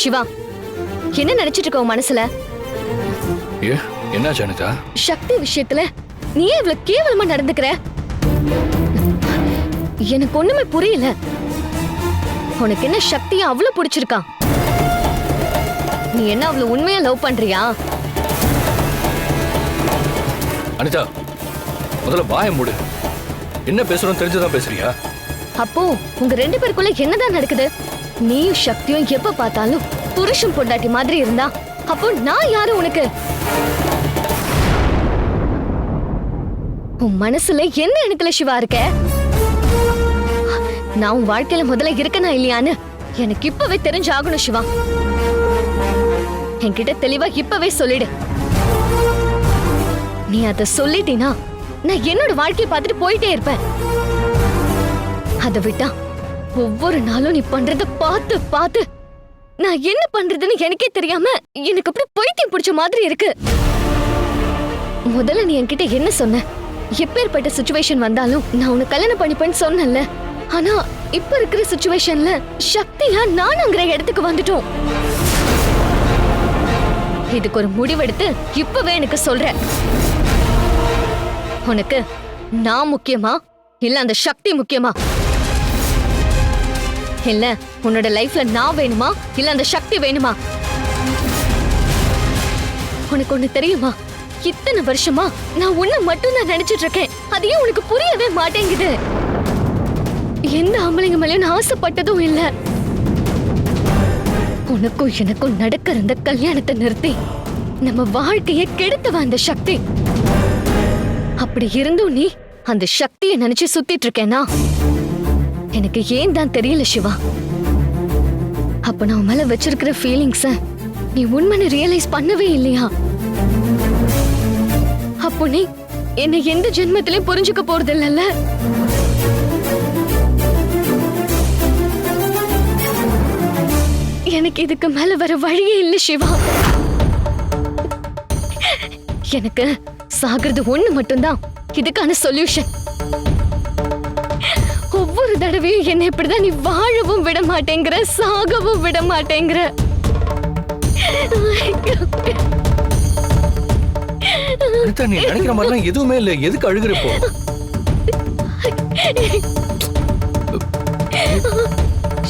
சிவா, என்ன நினைச்சிட்டு இருக்க உன் மனசுல? என்ன அனிதா? சக்தி விஷயத்துல நீ ஏன் இவ்வளவு கேவலமா நடந்துக்கிற? எனக்கு ஒண்ணுமே புரியல. உனக்கு என்ன சக்தியா அவ்வளவு பிடிச்சிருக்கா? நீ என்ன அவ்வளவு உண்மையா லவ் பண்றியா? அனிதா, முதல்ல வாயை மூடு. என்ன பேசுறோம் தெரிஞ்சுதான் பேசுறியா? அப்போ உங்க ரெண்டு பேருக்குள்ள என்னதான் நடக்குது? நீயும் சக்தியும் எப்ப பார்த்தாலும் புருஷன் பொண்டாட்டி மாதிரி இருந்தா அப்போ நான் யாரு உனக்கு? உன் மனசுல என்ன எனக்குல சிவா இருக்க? நான் உன் வாழ்க்கையில முதல்ல இருக்கனா இல்லையான்னு எனக்கு இப்பவே தெரிஞ்சாகணும் சிவா. என்கிட்ட தெளிவா இப்பவே சொல்லிடு. நீ அத சொல்லிட்டீனா நான் என்னோட வாழ்க்கையை பார்த்துட்டு போயிட்டே இருப்பேன். அதை விட்டா ஒவ்வொரு நாளும் நீ பண்றத பார்த்து பார்த்து நான் என்ன பண்றதுன்னு எனக்கே தெரியாம எனக்கு அப்படி பைத்தியம் பிடிச்ச மாதிரி இருக்கு. முதல்ல நீ என்கிட்ட என்ன சொன்ன? எப்பேற்பட்ட சிச்சுவேஷன் வந்தாலும் நான் உன்னை கல்யாணம் பண்ணிப்பேன்னு சொன்னல. ஆனா இப்ப இருக்கிற சிச்சுவேஷன்ல சக்தியா நானுங்கிற இடத்துக்கு வந்துட்டோம். இதுக்கு ஒரு முடிவெடுத்து இப்பவே எனக்கு சொல்ற. உனக்கு நான் முக்கியமா இல்ல அந்த சக்தி முக்கியமா? இல்ல உன்னோட லைஃப்ல நான் வேணுமா இல்ல அந்த சக்தி வேணுமா? உனக்கு ஒண்ணு தெரியுமா? இத்தனை வருஷமா நான் உன்னை மட்டும் தான் நினைச்சிட்டு இருக்கேன். அதையும் உனக்கு புரியவே மாட்டேங்குது. எந்த ஆம்பளைங்க மேலயும் நான் ஆசைப்பட்டதும் இல்ல. உனக்கும் எனக்கும் நடக்கிற அந்த கல்யாணத்தை நிறுத்தி நம்ம வாழ்க்கைய கெடுத்தவ அந்த சக்தி. அப்படி இருந்தும் நீ அந்த சக்தியை நினைச்சு சுத்திட்டு இருக்கேனா? எனக்கு ஏன் தான் தெரியல சிவா. அப்ப நான் மேல வச்சிருக்கிற ஃபீலிங்ஸ நீ உண்மைன்னு ரியலைஸ் பண்ணவே இல்லையா? அப்போ நீ என்ன எந்த ஜென்மத்திலயும் புரிஞ்சுக்க போறது இல்லல்ல? எனக்கு இதுக்கு மேல வர வழியே இல்ல சிவா. எனக்கு சாகிறது ஒண்ணு மட்டும்தான் இதுக்கான சொல்யூஷன். ஒவ்வொரு தடவையும் என்ன இப்படிதான் நீ வாழவும் விட மாட்டேங்கிற, சாகவும் விட மாட்டேங்கிற. நீ நினைக்கிற மாதிரிலாம் எதுவுமே இல்ல. எதுக்கு அழுகிறப்போ?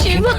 சிவா,